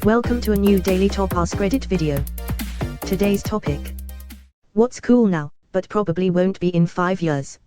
Welcome to a new daily top Askreddit video. Today's topic: what's cool now, but probably won't be in 5 years.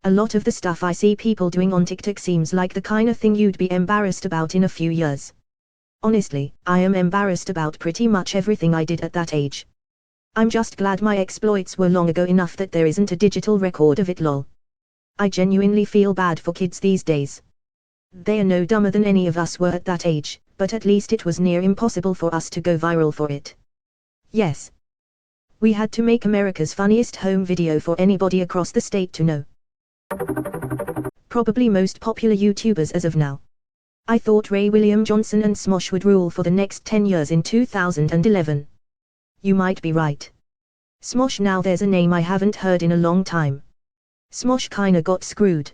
A lot of the stuff I see people doing on TikTok seems like the kind of thing you'd be embarrassed about in a few years. Honestly, I am embarrassed about pretty much everything I did at that age. I'm just glad my exploits were long ago enough that there isn't a digital record of it lol. I genuinely feel bad for kids these days. They are no dumber than any of us were at that age, but at least it was near impossible for us to go viral for it. Yes. We had to make America's funniest home video for anybody across the state to know. Probably most popular YouTubers as of now. I thought Ray William Johnson and Smosh would rule for the next 10 years in 2011. You might be right. Smosh, now there's a name I haven't heard in a long time. Smosh kinda got screwed.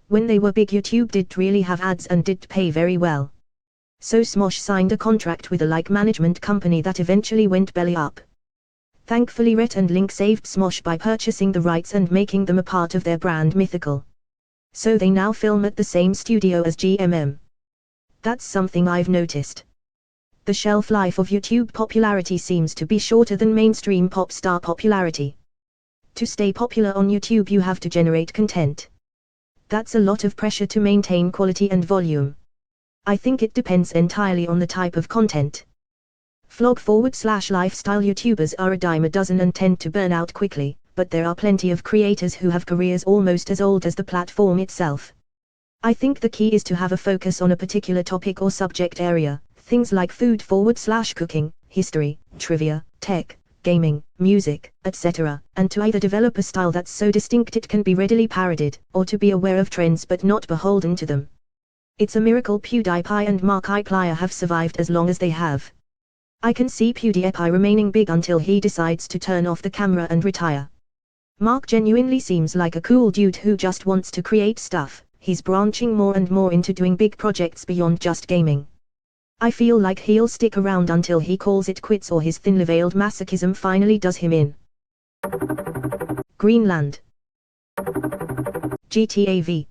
When they were big, YouTube did really have ads and did pay very well. So Smosh signed a contract with a like management company that eventually went belly up. Thankfully Rhett and Link saved Smosh by purchasing the rights and making them a part of their brand Mythical. So they now film at the same studio as GMM. That's something I've noticed. The shelf life of YouTube popularity seems to be shorter than mainstream pop star popularity. To stay popular on YouTube you have to generate content. That's a lot of pressure to maintain quality and volume. I think it depends entirely on the type of content. Vlog/lifestyle YouTubers are a dime a dozen and tend to burn out quickly, but there are plenty of creators who have careers almost as old as the platform itself. I think the key is to have a focus on a particular topic or subject area, things like food/cooking, history, trivia, tech, gaming, music, etc., and to either develop a style that's so distinct it can be readily parodied, or to be aware of trends but not beholden to them. It's a miracle PewDiePie and Markiplier have survived as long as they have. I can see PewDiePie remaining big until he decides to turn off the camera and retire. Mark genuinely seems like a cool dude who just wants to create stuff. He's branching more and more into doing big projects beyond just gaming. I feel like he'll stick around until he calls it quits or his thinly veiled masochism finally does him in. Greenland. GTA V.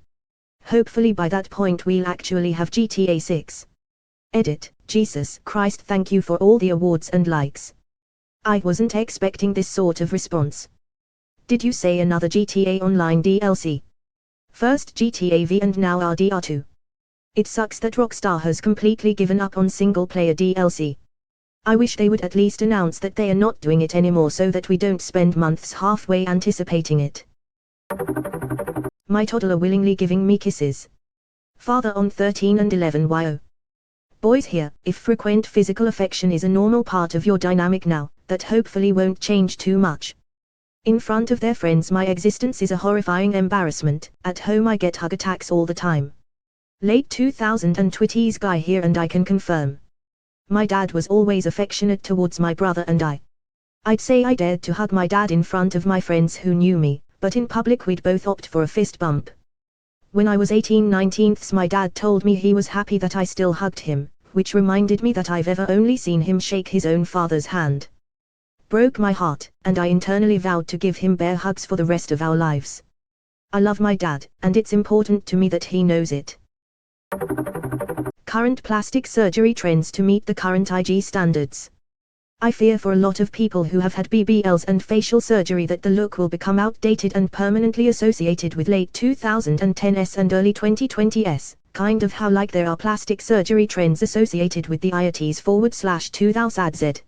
Hopefully by that point we'll actually have GTA 6. Edit, Jesus Christ, thank you for all the awards and likes. I wasn't expecting this sort of response. Did you say another GTA Online DLC? First GTA V and now RDR2. It sucks that Rockstar has completely given up on single-player DLC. I wish they would at least announce that they are not doing it anymore so that we don't spend months halfway anticipating it. My toddler willingly giving me kisses. Father on 13 and 11 YO. Boys here, if frequent physical affection is a normal part of your dynamic now, that hopefully won't change too much. In front of their friends my existence is a horrifying embarrassment, at home I get hug attacks all the time. Late 2020s guy here and I can confirm. My dad was always affectionate towards my brother and I. I'd say I dared to hug my dad in front of my friends who knew me, but in public we'd both opt for a fist bump. When I was 18/19 my dad told me he was happy that I still hugged him, which reminded me that I've ever only seen him shake his own father's hand. Broke my heart, and I internally vowed to give him bear hugs for the rest of our lives. I love my dad, and it's important to me that he knows it. Current plastic surgery trends to meet the current IG standards. I fear for a lot of people who have had BBLs and facial surgery that the look will become outdated and permanently associated with late 2010s and early 2020s, kind of how like there are plastic surgery trends associated with the IITs/2000s.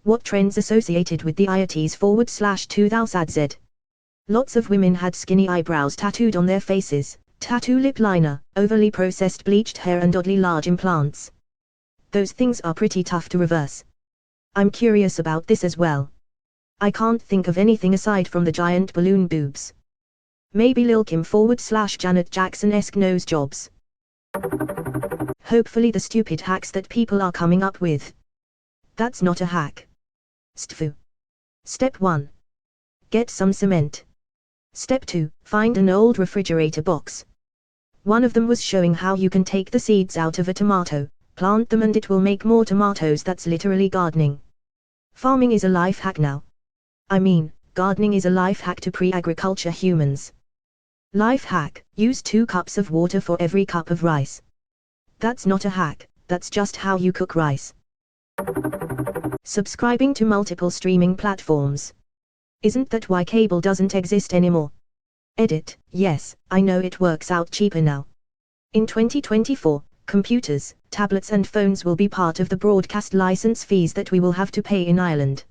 What trends associated with the IITs/2000s? Lots of women had skinny eyebrows tattooed on their faces, tattoo lip liner, overly processed bleached hair and oddly large implants. Those things are pretty tough to reverse. I'm curious about this as well. I can't think of anything aside from the giant balloon boobs. Maybe Lil Kim/Janet Jackson-esque nose jobs. Hopefully the stupid hacks that people are coming up with. That's not a hack. Stfu. Step 1. Get some cement. Step 2. Find an old refrigerator box. One of them was showing how you can take the seeds out of a tomato, plant them and it will make more tomatoes. That's literally gardening. Farming is a life hack now. I mean, gardening is a life hack to pre-agriculture humans. Life hack, use 2 cups of water for every cup of rice. That's not a hack, that's just how you cook rice. Subscribing to multiple streaming platforms. Isn't that why cable doesn't exist anymore? Edit, yes, I know it works out cheaper now. In 2024, computers, tablets and phones will be part of the broadcast license fees that we will have to pay in Ireland.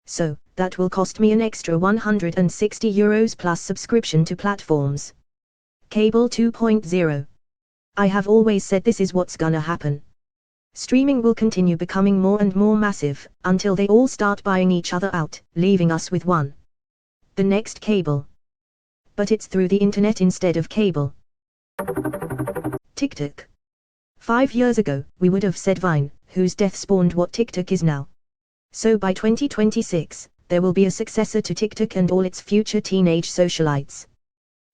So, that will cost me an extra €160 plus subscription to platforms. Cable 2.0. I have always said this is what's gonna happen. Streaming will continue becoming more and more massive, until they all start buying each other out, leaving us with one. The next cable. But it's through the internet instead of cable. TikTok. 5 years ago, we would have said Vine, whose death spawned what TikTok is now. So by 2026, there will be a successor to TikTok and all its future teenage socialites.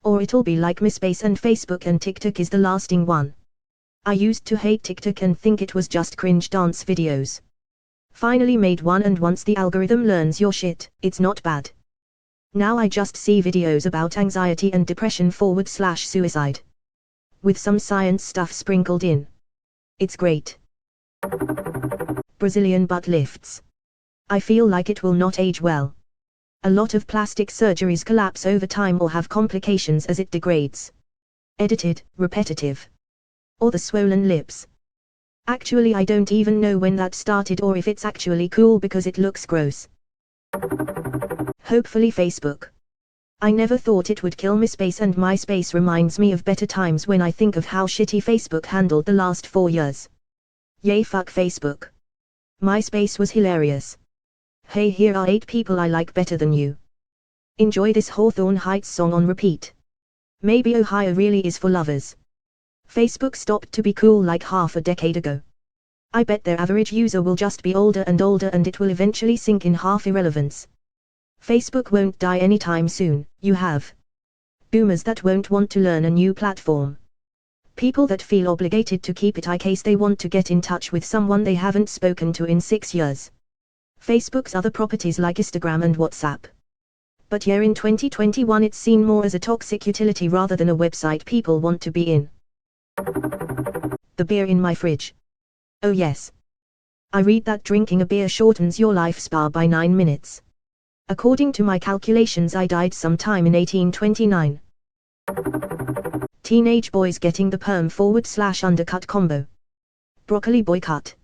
Or it'll be like MySpace and Facebook and TikTok is the lasting one. I used to hate TikTok and think it was just cringe dance videos. Finally made one, and once the algorithm learns your shit, it's not bad. Now I just see videos about anxiety and depression / suicide. With some science stuff sprinkled in. It's great. Brazilian butt lifts. I feel like it will not age well. A lot of plastic surgeries collapse over time or have complications as it degrades. Edited, repetitive. Or the swollen lips. Actually, I don't even know when that started or if it's actually cool because it looks gross. Hopefully Facebook. I never thought it would kill MySpace, and MySpace reminds me of better times when I think of how shitty Facebook handled the last 4 years. Yay, fuck Facebook. MySpace was hilarious. Hey, here are 8 people I like better than you. Enjoy this Hawthorne Heights song on repeat. Maybe Ohio really is for lovers. Facebook stopped to be cool like half a decade ago. I bet their average user will just be older and older and it will eventually sink in half irrelevance. Facebook won't die anytime soon. You have boomers that won't want to learn a new platform. People that feel obligated to keep it in case they want to get in touch with someone they haven't spoken to in 6 years. Facebook's other properties like Instagram and WhatsApp. But yeah, in 2021 it's seen more as a toxic utility rather than a website people want to be in. The beer in my fridge. Oh yes. I read that drinking a beer shortens your lifespan by 9 minutes. According to my calculations, I died sometime in 1829. Teenage boys getting the perm / undercut combo. Broccoli boycott.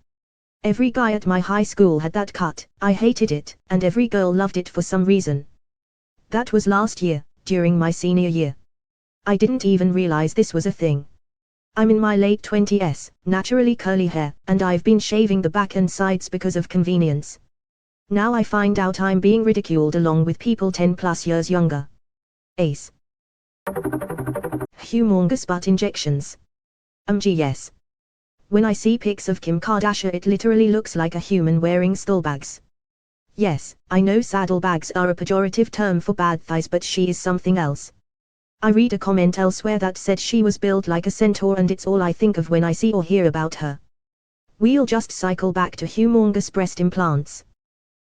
Every guy at my high school had that cut, I hated it, and every girl loved it for some reason. That was last year, during my senior year. I didn't even realize this was a thing. I'm in my late 20s, naturally curly hair, and I've been shaving the back and sides because of convenience. Now I find out I'm being ridiculed along with people 10+ years younger. Ace. Humongous butt injections. Yes. When I see pics of Kim Kardashian, it literally looks like a human wearing bags. Yes, I know saddlebags are a pejorative term for bad thighs, but she is something else. I read a comment elsewhere that said she was built like a centaur, and it's all I think of when I see or hear about her. We'll just cycle back to humongous breast implants.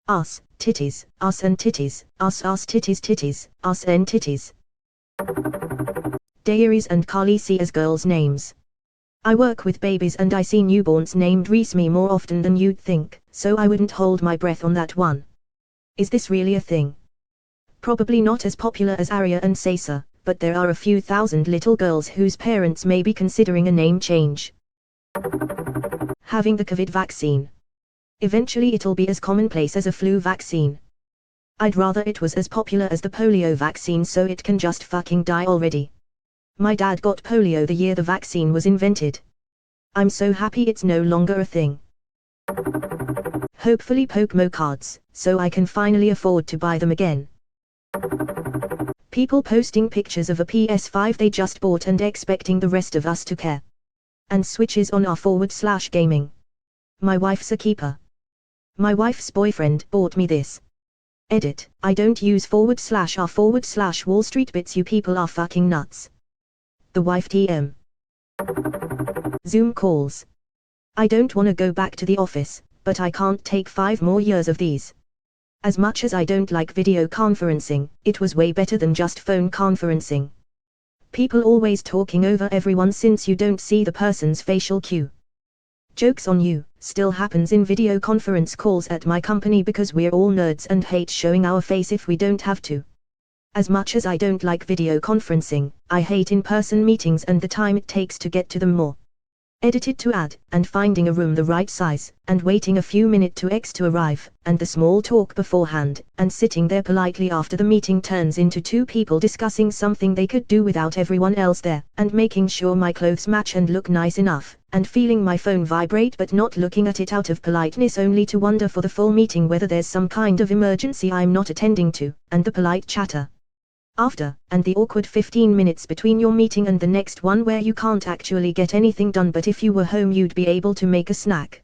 Ass, titties, ass and titties, ass titties titties, ass and titties. Dairies and Khaleesi as girls' names. I work with babies and I see newborns named Reese-me more often than you'd think, so I wouldn't hold my breath on that one. Is this really a thing? Probably not as popular as Arya and Sansa, but there are a few thousand little girls whose parents may be considering a name change. Having the COVID vaccine. Eventually it'll be as commonplace as a flu vaccine. I'd rather it was as popular as the polio vaccine so it can just fucking die already. My dad got polio the year the vaccine was invented. I'm so happy it's no longer a thing. Hopefully Pokémon cards, so I can finally afford to buy them again. People posting pictures of a PS5 they just bought and expecting the rest of us to care. And switches on r/ gaming. My wife's a keeper. My wife's boyfriend bought me this. Edit, I don't use / r/ Wall Street bits, you people are fucking nuts. The wife TM. Zoom calls. I don't wanna go back to the office, but I can't take 5 more years of these. As much as I don't like video conferencing, it was way better than just phone conferencing. People always talking over everyone since you don't see the person's facial cue. Joke's on you, still happens in video conference calls at my company because we're all nerds and hate showing our face if we don't have to. As much as I don't like video conferencing, I hate in-person meetings and the time it takes to get to them more. Edited to add, and finding a room the right size, and waiting a few minutes to X to arrive, and the small talk beforehand, and sitting there politely after the meeting turns into two people discussing something they could do without everyone else there, and making sure my clothes match and look nice enough, and feeling my phone vibrate but not looking at it out of politeness only to wonder for the full meeting whether there's some kind of emergency I'm not attending to, and the polite chatter after, and the awkward 15 minutes between your meeting and the next one where you can't actually get anything done, but if you were home you'd be able to make a snack.